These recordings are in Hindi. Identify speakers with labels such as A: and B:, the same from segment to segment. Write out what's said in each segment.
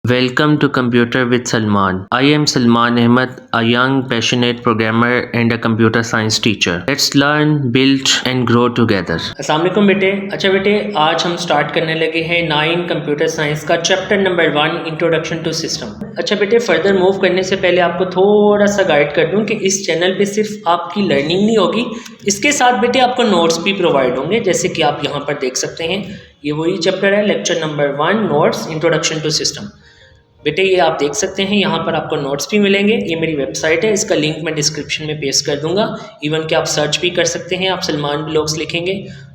A: Welcome to Computer with Salman. I am Salman Ahmed, a young, passionate programmer and a computer science teacher. Let's learn, build and grow together.
B: अस्सलाम वालेकुम बेटे। अच्छा बेटे, आज हम स्टार्ट करने लगे हैं 9 कंप्यूटर साइंस का chapter number 1 introduction to system. अच्छा बेटे, फर्दर मूव करने से पहले आपको थोड़ा सा गाइड कर दूं कि इस चैनल पे सिर्फ आपकी लर्निंग नहीं होगी, इसके साथ बेटे आपको नोट्स भी प्रोवाइड होंगे, जैसे कि आप यहाँ पर देख सकते हैं। ये वही चैप्टर है, lecture number 1 notes introduction to system. बेटे ये आप देख सकते हैं, यहाँ पर आपको नोट्स भी मिलेंगे। ये मेरी वेबसाइट है, इसका लिंक मैं डिस्क्रिप्शन में पेस्ट कर दूंगा। इवन कि आप सर्च भी कर सकते हैं, आप सलमान ब्लॉग्स लिखेंगे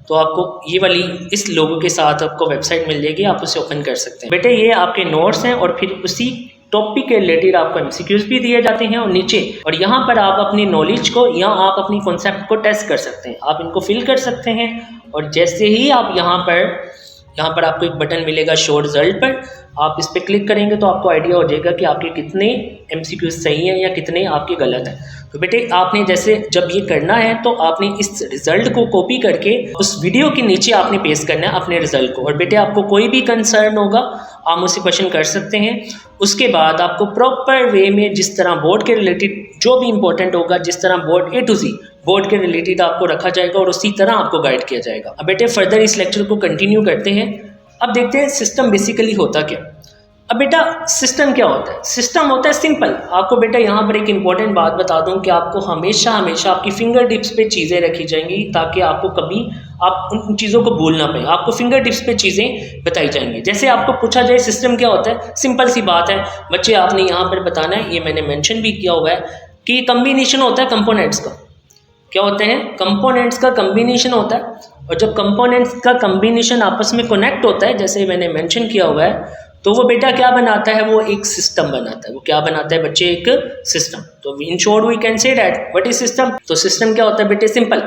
B: तो आपको ये वाली इस लोगो के साथ आपको वेबसाइट मिल जाएगी, आप उसे ओपन कर सकते हैं। बेटे ये आपके नोट्स हैं और फिर उसी टॉपिक के रिलेटेड आपको एमसीक्यूज भी दिए जाते हैं और नीचे, और यहाँ पर आप अपनी नॉलेज को या आप अपनी कॉन्सेप्ट को टेस्ट कर सकते हैं, आप इनको फिल कर सकते हैं। और जैसे ही आप यहाँ पर आपको एक बटन मिलेगा शो रिजल्ट पर, आप इस पर क्लिक करेंगे तो आपको आइडिया हो जाएगा कि आपके कितने एमसीक्यूज सही हैं या कितने आपके गलत हैं। तो बेटे आपने जैसे जब ये करना है तो आपने इस रिजल्ट को कॉपी करके उस वीडियो के नीचे आपने पेस्ट करना है अपने रिजल्ट को। और बेटे आपको कोई भी कंसर्न होगा आप मुझसे क्वेश्चन कर सकते हैं। उसके बाद आपको प्रॉपर वे में जिस तरह बोर्ड के रिलेटेड जो भी इंपॉर्टेंट होगा, जिस तरह board A to Z board के रिलेटेड आपको रखा जाएगा और उसी तरह आपको गाइड किया जाएगा। अब बेटे फर्दर इस लेक्चर को कंटिन्यू करते हैं। अब देखते हैं सिस्टम बेसिकली होता क्या। अब बेटा सिस्टम क्या होता है? सिस्टम होता है सिंपल। आपको बेटा यहाँ पर एक इम्पॉर्टेंट बात बता दूँ कि आपको हमेशा आपकी फिंगर टिप्स पे चीज़ें रखी जाएंगी, ताकि आपको कभी आप उन चीज़ों को भूल ना पाए। आपको फिंगर टिप्स पे चीज़ें बताई जाएंगी। जैसे आपको पूछा जाए सिस्टम क्या होता है, सिंपल सी बात है बच्चे, आपने यहाँ पर बताना है, ये मैंने मैंशन भी किया हुआ है कि कम्बिनेशन होता है कंपोनेंट्स का। क्या होते हैं? कंपोनेंट्स का कम्बिनेशन होता है। और जब कंपोनेंट्स का कम्बिनेशन आपस में कनेक्ट होता है, जैसे मैंने मेंशन किया हुआ है, तो वो बेटा क्या बनाता है? वो एक सिस्टम बनाता है। वो क्या बनाता है बच्चे? एक सिस्टम। तो in short we can say that what is system. तो सिस्टम क्या होता है बेटे? सिंपल,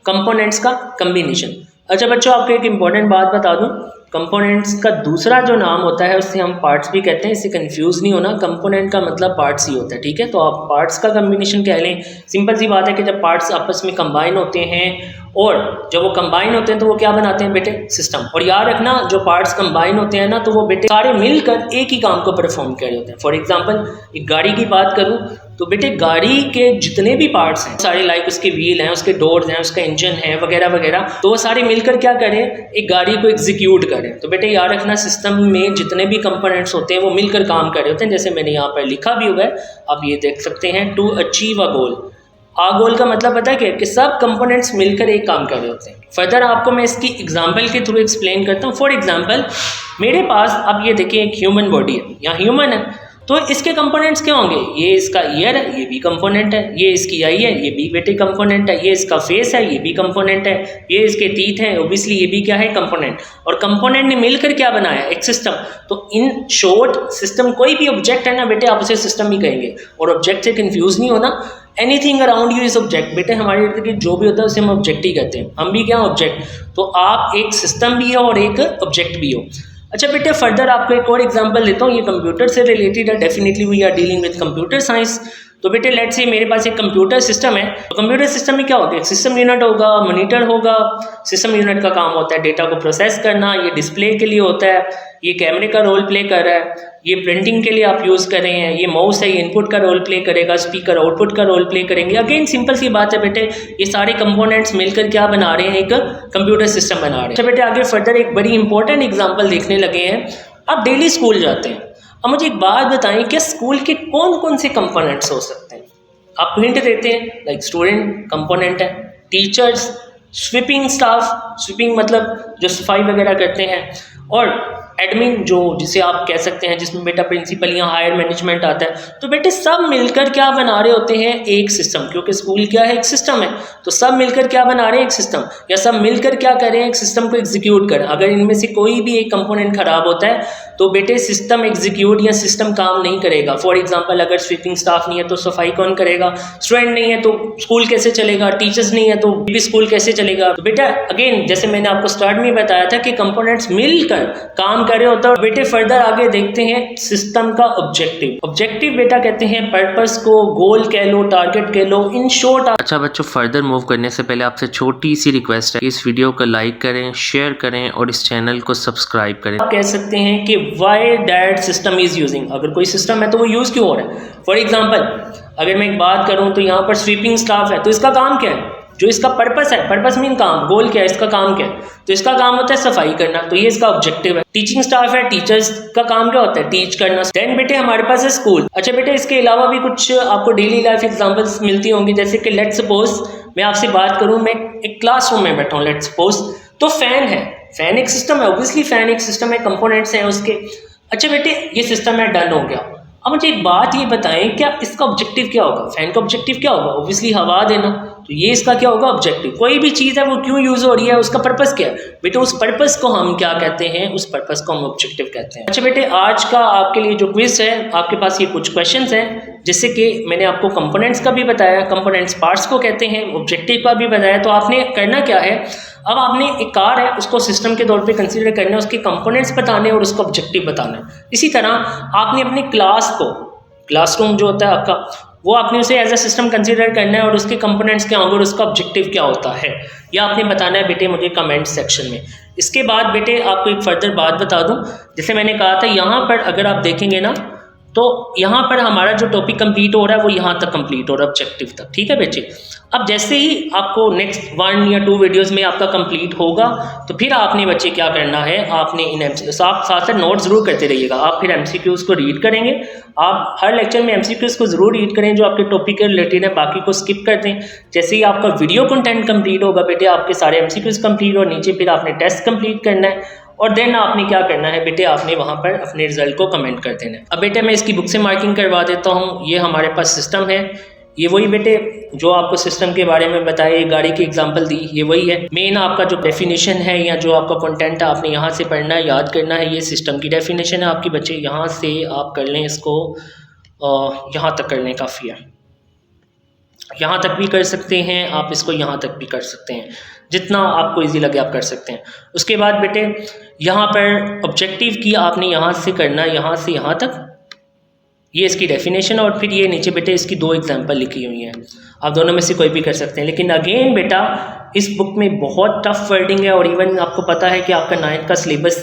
B: कंपोनेंट्स का कम्बिनेशन। अच्छा बच्चों, आपको एक इंपॉर्टेंट बात बता दूं, कंपोनेंट्स का दूसरा जो नाम होता है उससे हम पार्ट्स भी कहते हैं। इससे कंफ्यूज नहीं होना, कंपोनेंट का मतलब पार्ट्स ही होता है, ठीक है? तो आप पार्ट्स का कम्बिनेशन कह लें। सिंपल सी बात है कि जब पार्ट्स आपस में कंबाइन होते हैं और जब वो कंबाइन होते हैं तो वो क्या बनाते हैं बेटे? सिस्टम। और याद रखना, जो पार्ट्स कंबाइन होते हैं ना, तो वो बेटे सारे मिलकर एक ही काम को परफॉर्म कर रहे होते हैं। फॉर एग्जांपल एक गाड़ी की बात करूं तो बेटे गाड़ी के जितने भी पार्ट्स हैं सारे, लाइक उसके व्हील हैं, उसके डोर्स हैं, उसका इंजन है वगैरह वगैरह, तो वो सारे मिलकर क्या करें? एक गाड़ी को एग्जीक्यूट करें। तो बेटे याद रखना, सिस्टम में जितने भी कंपोनेंट्स होते हैं वो मिलकर काम कर रहे होते हैं। जैसे मैंने यहाँ पर लिखा भी हुआ है, आप ये देख सकते हैं, टू अचीव अ गोल। आ गोल का मतलब पता है क्या? कि सब कंपोनेंट्स मिलकर एक काम कर रहे होते हैं। फर्दर आपको मैं इसकी एग्जांपल के थ्रू एक्सप्लेन करता हूँ। फॉर एग्जांपल मेरे पास अब ये देखिए एक ह्यूमन बॉडी है, यहाँ ह्यूमन है, तो इसके कंपोनेंट्स क्या होंगे? ये इसका ईयर है, ये भी कंपोनेंट है। ये इसकी आई है, ये भी बेटे कंपोनेंट है। ये इसका फेस है, ये भी कंपोनेंट है। ये इसके टीथ हैं, ओबियसली ये भी क्या है? कंपोनेंट। और कंपोनेंट ने मिलकर क्या बनाया? एक सिस्टम। तो इन शॉर्ट सिस्टम, कोई भी ऑब्जेक्ट है ना बेटे, आप उसे सिस्टम ही कहेंगे। और ऑब्जेक्ट से कंफ्यूज नहीं होना, anything around you is object. बेटे हमारे इर्द गिर्द जो भी होता है उसे हम ऑब्जेक्ट ही कहते हैं। हम भी क्या? ऑब्जेक्ट। तो आप एक सिस्टम भी हो और एक ऑब्जेक्ट भी हो। अच्छा बेटे फर्दर आपको एक और एग्जांपल देता हूँ, ये कंप्यूटर से रिलेटेड है। Definitely we are dealing with computer science. तो बेटे लेट्स से मेरे पास एक कंप्यूटर सिस्टम है। तो कंप्यूटर सिस्टम में क्या होता है? एक सिस्टम यूनिट होगा, मॉनिटर होगा। सिस्टम यूनिट का काम होता है डेटा को प्रोसेस करना, ये डिस्प्ले के लिए होता है, ये कैमरे का रोल प्ले कर रहा है, ये प्रिंटिंग के लिए आप यूज़ कर रहे हैं, ये माउस है, ये इनपुट का रोल प्ले करेगा, स्पीकर आउटपुट का रोल प्ले करेंगे। अगेन सिंपल सी बात है बेटे, ये सारे कंपोनेंट्स मिलकर क्या बना रहे हैं? एक कंप्यूटर सिस्टम बना रहे हैं। अच्छा बेटे आगे फर्दर एक बड़ी इंपॉर्टेंट एग्जांपल देखने लगे हैं। आप डेली स्कूल जाते हैं, अब मुझे एक बात बताएं कि स्कूल के कौन कौन से कंपोनेंट्स हो सकते हैं? आपको हिंट देते हैं, लाइक स्टूडेंट कंपोनेंट है, टीचर्स, स्वीपिंग स्टाफ, स्वीपिंग मतलब जो सफाई वगैरह करते हैं, और एडमिन जो जिसे आप कह सकते हैं, जिसमें बेटा प्रिंसिपल या हायर मैनेजमेंट आता है। तो बेटे सब मिलकर क्या बना रहे होते हैं? एक सिस्टम। क्योंकि स्कूल क्या है? एक सिस्टम है। तो सब मिलकर क्या बना रहे हैं? एक सिस्टम। या सब मिलकर क्या कर रहे हैं? एक सिस्टम को एग्जीक्यूट करें। अगर इनमें से कोई भी एक कंपोनेंट खराब होता है तो बेटे सिस्टम एग्जीक्यूट या सिस्टम काम नहीं करेगा। फॉर एग्जाम्पल अगर स्वीपिंग स्टाफ नहीं है तो सफाई कौन करेगा? स्टूडेंट नहीं है तो स्कूल कैसे चलेगा? टीचर्स नहीं है तो भी स्कूल कैसे चलेगा? तो बेटा अगेन जैसे मैंने आपको स्टार्ट में बताया था कि कंपोनेंट्स मिलकर काम कर रहे होते हैं। बेटे फर्दर आगे देखते हैं सिस्टम का ऑब्जेक्टिव। ऑब्जेक्टिव बेटा कहते हैं पर्पस को, गोल कह लो, टारगेट कह लो, इन शॉर्ट।
A: अच्छा बच्चों, फर्दर मूव करने से पहले आपसे छोटी सी रिक्वेस्ट है, इस वीडियो को लाइक करें, शेयर करें और इस चैनल को सब्सक्राइब करें।
B: आप कह सकते हैं कि why that system is using, अगर कोई सिस्टम है तो वो यूज क्यों हो रहा है। फॉर एग्जांपल अगर मैं एक बात करूं तो यहाँ पर स्वीपिंग स्टाफ है, तो इसका काम क्या है, जो इसका पर्पस है, पर्पस मीन काम, गोल क्या है, इसका काम क्या है, तो इसका काम होता है सफाई करना, तो ये इसका ऑब्जेक्टिव है। टीचिंग स्टाफ है, टीचर्स का काम क्या होता है, टीच करना। देन बेटे हमारे पास है स्कूल। अच्छा बेटे इसके अलावा भी कुछ आपको डेली लाइफ एग्जांपल्स मिलती होंगी, जैसे कि लेट्स सपोज मैं आपसे बात करूं, मैं एक क्लासरूम में बैठा हूं, लेट्स सपोज, तो फैन है, फैन एक सिस्टम है, ऑब्वियसली फैन एक सिस्टम है, कंपोनेंट्स हैं उसके। अच्छा बेटे ये सिस्टम है, डन हो गया। अब मुझे एक बात ये बताएं, क्या इसका ऑब्जेक्टिव क्या होगा, फैन का ऑब्जेक्टिव क्या होगा, ऑब्वियसली हवा देना, तो ये इसका क्या होगा ऑब्जेक्टिव। कोई भी चीज़ है वो क्यों यूज हो रही है, उसका पर्पस क्या है बेटे, उस पर्पस को हम क्या कहते हैं, उस पर्पस को हम ऑब्जेक्टिव कहते हैं। अच्छा बेटे आज का आपके लिए जो क्विज है, आपके पास ये कुछ क्वेश्चंस हैं, जिससे कि मैंने आपको कंपोनेंट्स का भी बताया, कंपोनेंट्स पार्ट्स को कहते हैं, ऑब्जेक्टिव का भी बताया। तो आपने करना क्या है, अब आपने एक कार है उसको सिस्टम के तौर पे कंसीडर करना है, उसके कंपोनेंट्स बताने और उसका ऑब्जेक्टिव बताना है। इसी तरह आपने अपनी क्लास को, क्लासरूम जो होता है आपका, वो आपने उसे एज अ सिस्टम कंसीडर करना है और उसके कंपोनेंट्स क्या होंगे और उसका ऑब्जेक्टिव क्या होता है, यह आपने बताना है बेटे मुझे कमेंट सेक्शन में। इसके बाद बेटे आपको एक फर्दर बात बता दूं, जैसे मैंने कहा था यहाँ पर अगर आप देखेंगे ना, तो यहाँ पर हमारा जो टॉपिक कंप्लीट हो रहा है वो यहाँ तक कंप्लीट हो रहा है, ऑब्जेक्टिव तक, ठीक है बच्चे। अब जैसे ही आपको नेक्स्ट 1 या 2 वीडियोस में आपका कंप्लीट होगा, तो फिर आपने बच्चे क्या करना है, आपने इन साथ साथ नोट जरूर करते रहिएगा। आप फिर एमसीक्यूज को रीड करेंगे, आप हर लेक्चर में एमसीक्यूज को जरूर रीड करें जो आपके टॉपिक के रिलेटेड है, बाकी को स्किप कर दें। जैसे ही आपका वीडियो कंटेंट कंप्लीट होगा बेटे, आपके सारे एमसीक्यूज कंप्लीट और नीचे फिर आपने टेस्ट कंप्लीट करना है, और देन आपने क्या करना है बेटे, आपने वहाँ पर अपने रिजल्ट को कमेंट कर देना है। अब बेटे मैं इसकी बुक से मार्किंग करवा देता हूँ। ये हमारे पास सिस्टम है, ये वही बेटे जो आपको सिस्टम के बारे में बताया, गाड़ी की एग्जांपल दी, ये वही है। मेन आपका जो डेफिनेशन है या जो आपका कंटेंट है आपने यहाँ से पढ़ना है, याद करना है। ये सिस्टम की डेफिनेशन है आपकी बच्चे, यहाँ से आप कर लें इसको, यहाँ तक कर लें काफ़ी है, यहाँ तक भी कर सकते हैं आप, इसको यहाँ तक भी कर सकते हैं, जितना आपको इजी लगे आप कर सकते हैं। उसके बाद बेटे यहाँ पर ऑब्जेक्टिव की आपने यहाँ से करना, यहाँ से यहाँ तक, ये इसकी डेफिनेशन, और फिर ये नीचे बेटे इसकी 2 एग्जांपल लिखी हुई हैं, आप दोनों में से कोई भी कर सकते हैं। लेकिन अगेन बेटा इस बुक में बहुत टफ वर्डिंग है, और इवन आपको पता है कि आपका 9th का सिलेबस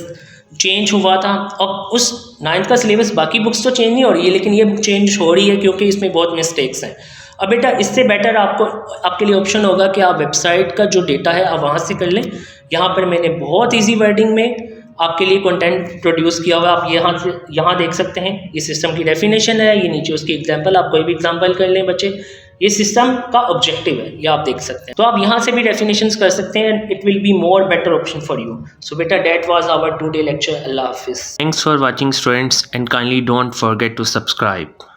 B: चेंज हुआ था, और उस 9th का सिलेबस, बाकी बुक्स तो चेंज नहीं हो रही है लेकिन ये बुक चेंज हो रही है क्योंकि इसमें बहुत मिस्टेक्स हैं। अब बेटा इससे बेटर आपको, आपके लिए ऑप्शन होगा कि आप वेबसाइट का जो डेटा है आप वहाँ से कर लें। यहाँ पर मैंने बहुत इजी वर्डिंग में आपके लिए कंटेंट प्रोड्यूस किया हुआ, आप यहाँ से यहाँ देख सकते हैं। ये सिस्टम की डेफिनेशन है, ये नीचे उसकी एग्जांपल, आप कोई भी एग्जांपल कर लें बच्चे, ये सिस्टम का ऑब्जेक्टिव है, ये आप देख सकते हैं। तो आप यहाँ से भी डेफिनेशंस कर सकते हैं, it will be more better option for you. So बेटा that was our today lecture. अल्लाह हाफिज़।
A: Thanks for watching students and kindly don't forget to subscribe.